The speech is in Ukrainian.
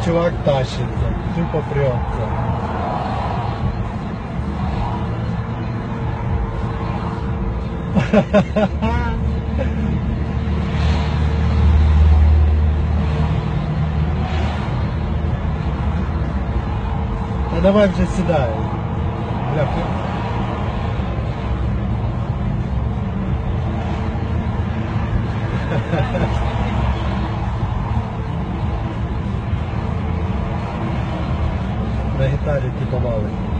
Чувак тащится, тупо прется. А давай вже сідай. Бляха. На гітарі типу валить.